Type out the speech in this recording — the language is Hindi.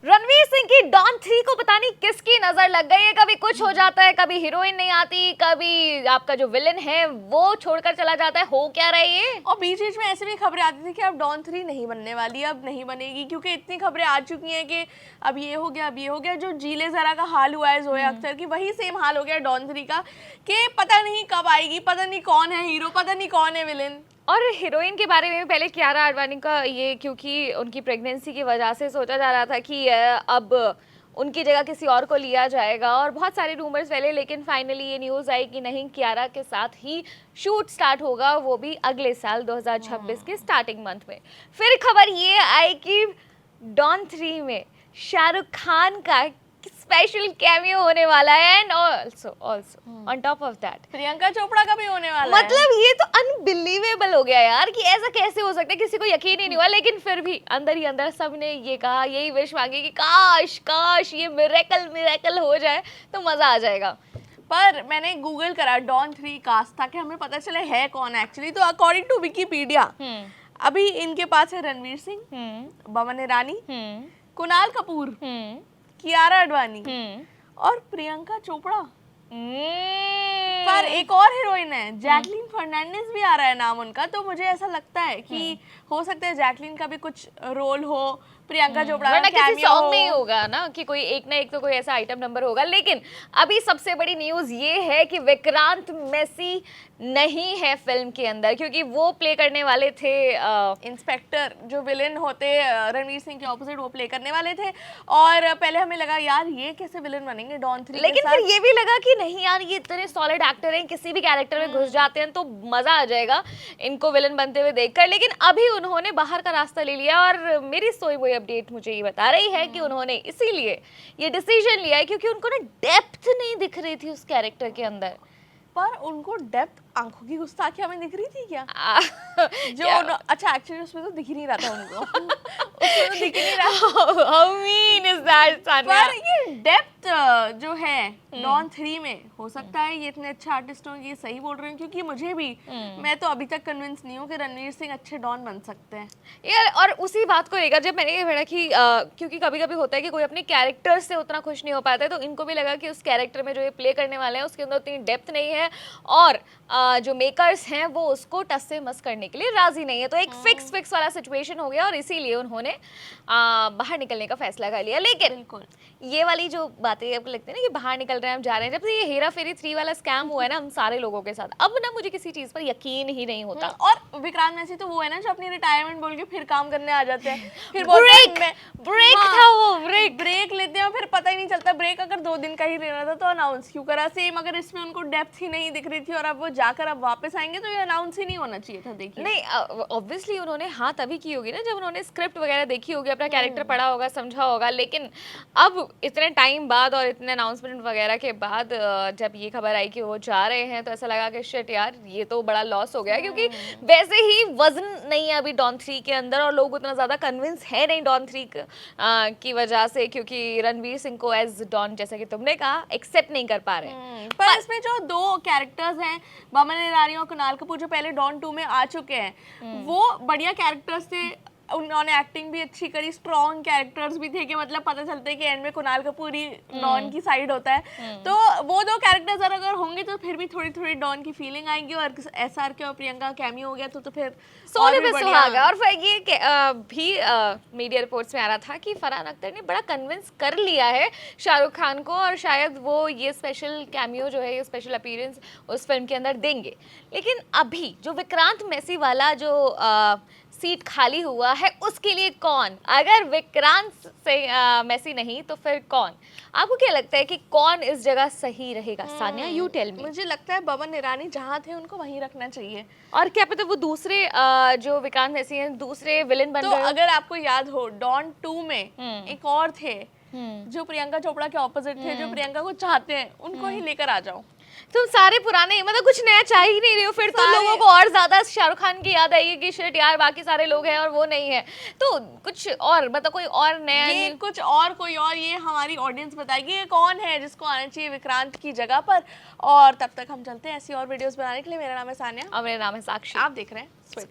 रणवीर सिंह की डॉन 3 को पता नहीं किसकी नजर लग गई है। कभी कुछ हो जाता है, कभी हीरोइन नहीं आती, कभी आपका जो विलेन है वो छोड़कर चला जाता है। हो क्या रहा है ये? और बीच बीच में ऐसे भी खबरें आती थी कि अब डॉन 3 नहीं बनने वाली, अब नहीं बनेगी, क्योंकि इतनी खबरें आ चुकी हैं कि अब ये हो गया, अब ये हो गया। जो जीले जरा का हाल हुआ है जोया अख्तर की, वही सेम हाल हो गया डॉन 3 का, कि पता नहीं कब आएगी, पता नहीं कौन है हीरो, पता नहीं कौन है विलेन। और हीरोइन के बारे में पहले कियारा आडवाणी का ये, क्योंकि उनकी प्रेगनेंसी की वजह से सोचा जा रहा था कि अब उनकी जगह किसी और को लिया जाएगा, और बहुत सारे रूमर्स फैले, लेकिन फाइनली ये न्यूज़ आई कि नहीं, कियारा के साथ ही शूट स्टार्ट होगा, वो भी अगले साल 2026 के स्टार्टिंग मंथ में। फिर खबर ये आई कि डॉन 3 में शाहरुख खान का स्पेशल कैमियो होने वाला है, and also on top of that Priyanka Chopra का भी होने वाला मतलब ये तो अनबिलीवेबल हो गया यार कि ऐसा कैसे हो सकता है, किसी को यकीन ही नहीं हुआ। लेकिन फिर भी अंदर ही अंदर सबने ये कहा, यही विश मांगी कि काश काश ये मिरेकल हो जाए तो मजा आ जाएगा। पर मैंने गूगल करा डॉन 3 कास्ट, ताकि हमें पता चले है कौन एक्चुअली। तो अकॉर्डिंग टू विकिपीडिया अभी इनके पास है रणवीर सिंह, बमन ईरानी, कुणाल कपूर, कियारा आडवाणी और प्रियंका चोपड़ा। पर एक और हीरोइन है, जैकलीन फर्नांडिस भी आ रहा है नाम उनका। तो मुझे ऐसा लगता है कि हो सकता है जैकलीन का भी कुछ रोल हो, प्रियंका चोपड़ा का किसी सॉन्ग में ही होगा ना, कि कोई एक ना एक तो कोई ऐसा आइटम नंबर होगा। लेकिन अभी सबसे बड़ी न्यूज ये है कि विक्रांत मैसी नहीं है फिल्म के अंदर, क्योंकि वो प्ले करने वाले थे इंस्पेक्टर, जो विलेन होते रणवीर सिंह के ऑपोजिट, वो प्ले करने वाले थे। और पहले हमें लगा यार ये कैसे विलेन बनेंगे डॉन 3 लेकिन फिर ये भी लगा कि नहीं यार, ये इतने सॉलिड एक्टर हैं, किसी भी कैरेक्टर में घुस जाते हैं तो मजा आ जाएगा इनको विलेन बनते हुए देखकर। लेकिन अभी उन्होंने बाहर का रास्ता ले लिया, और मेरी सोई हुई अपडेट मुझे ये बता रही है कि उन्होंने इसीलिए ये डिसीजन लिया है क्योंकि उनको ना डेप्थ नहीं दिख रही थी उस कैरेक्टर के अंदर। पर उनको डेप्थ आंखों की गुस्ताखी हमें दिख रही थी क्या? जो अच्छा एक्चुअली उसमें तो दिख ही नहीं रहा था उनको उसमें तो दिख ही नहीं रहा। How mean is that, Sania? पर ये डेप्थ जो है डॉन 3 में, हो सकता है ये इतने अच्छे आर्टिस्ट हों, ये सही बोल रहे हैं, क्योंकि मुझे भी मैं तो अभी तक कन्विंस नहीं हूँ कि रणवीर सिंह अच्छे डॉन बन सकते हैं यार। और उसी बात को लेकर जब मैंने ये पढ़ा कि क्योंकि कभी कभी होता है कि कोई अपने कैरेक्टर से उतना खुश नहीं हो पाता है, तो इनको भी लगा कि उस कैरेक्टर में जो ये प्ले करने वाले हैं उसके अंदर उतनी डेप्थ नहीं है, और जो मेकर्स हैं वो उसको टस से मस करने के लिए राजी नहीं है। तो एक फिक्स वाला सिचुएशन हो गया, और इसीलिए उन्होंने बाहर निकलने का फैसला कर लिया। लेकिन बिल्कुल ये वाली जो बातें आपको लगती है ना कि बाहर निकल रहे हैं, हम जा रहे हैं, जब से ये हेरा फेरी 3 वाला स्कैम हुआ है ना हम सारे लोगों के साथ, अब ना मुझे किसी चीज पर यकीन ही नहीं होता। और विक्रांत मैसी तो वो है ना जो अपनी रिटायरमेंट बोल के फिर काम करने आ जाते हैं, फिर ब्रेक था वो, ब्रेक लेते हैं, फिर पता ही नहीं चलता। ब्रेक अगर 2 दिन का ही लेना था तो अनाउंस क्यों करा? सेम अगर इसमें उनको डेप्थ ही नहीं दिख रही थी और अब वो जाकर अब वापस आएंगे, तो ये अनाउंस ही नहीं होना चाहिए था। देखिए नहीं, ऑब्वियसली उन्होंने हाँ तभी की होगी ना जब उन्होंने स्क्रिप्ट वगैरह देखी होगी, अपना कैरेक्टर पढ़ा होगा, समझा होगा। लेकिन अब इतने टाइम बाद और इतने अनाउंसमेंट वगैरह के बाद जब ये खबर आई कि वो जा रहे हैं, तो ऐसा लगा कि शिट यार, ये तो बड़ा लॉस हो गया, क्योंकि वैसे ही वजन नहीं है अभी डॉन 3 के अंदर, और लोग उतना ज्यादा कन्विंस है नहीं डॉन 3 की वजह से, क्योंकि रणवीर सिंह को एज डॉन, जैसा कि तुमने कहा, एक्सेप्ट नहीं कर पा रहे। पर इसमें जो 2 कैरेक्टर्स हैं, बमन ईरानी और कुणाल कपूर, जो पहले डॉन 2 में आ चुके हैं, वो बढ़िया कैरेक्टर्स थे। उन्होंने एक्टिंग भी अच्छी करी, स्ट्रॉन्ग कैरेक्टर्स भी थे, कि मतलब पता चलता है कि एंड में कुणाल कपूर ही डॉन की साइड होता है। तो वो 2 कैरेक्टर्स अगर होंगे तो फिर भी थोड़ी थोड़ी डॉन की फीलिंग आएगी। और एसआर के और प्रियंका कैमियो हो गया तो फिर सोने पे सुहागा। और फिर ये भी मीडिया रिपोर्ट्स में आ रहा था कि फरहान अख्तर ने बड़ा कन्विंस कर लिया है शाहरुख खान को, और शायद वो ये स्पेशल कैमियो जो है, ये स्पेशल अपीयरेंस उस फिल्म के अंदर देंगे। लेकिन अभी जो विक्रांत मैसी वाला जो सीट खाली हुआ है, उसके लिए कौन? अगर विक्रांत से मैसी नहीं तो फिर कौन? आपको क्या लगता है कि कौन इस जगह सही रहेगा? Sania, you tell me. मुझे लगता है बमन ईरानी जहाँ थे उनको वहीं रखना चाहिए। और क्या पता वो दूसरे जो विक्रांत मैसी हैं दूसरे विलेन बन तो गए। अगर आपको याद हो डॉन 2 में एक और थे जो प्रियंका चोपड़ा के ऑपोजिट थे, जो प्रियंका को चाहते हैं, उनको ही लेकर आ जाओ। तुम सारे पुराने, मतलब कुछ नया चाह ही नहीं रहे हो, फिर तो सारे- लोगों को और ज्यादा शाहरुख खान की याद आएगी कि शिट यार बाकी सारे लोग हैं और वो नहीं है। तो कुछ और मतलब कोई और नया ये कुछ और कोई और, ये हमारी ऑडियंस बताएगी ये कौन है जिसको आना चाहिए विक्रांत की जगह पर। और तब तक हम चलते हैं ऐसी और वीडियोस बनाने के लिए। मेरा नाम है सान्या और मेरा नाम है साक्षी। आप देख रहे हैं स्विच।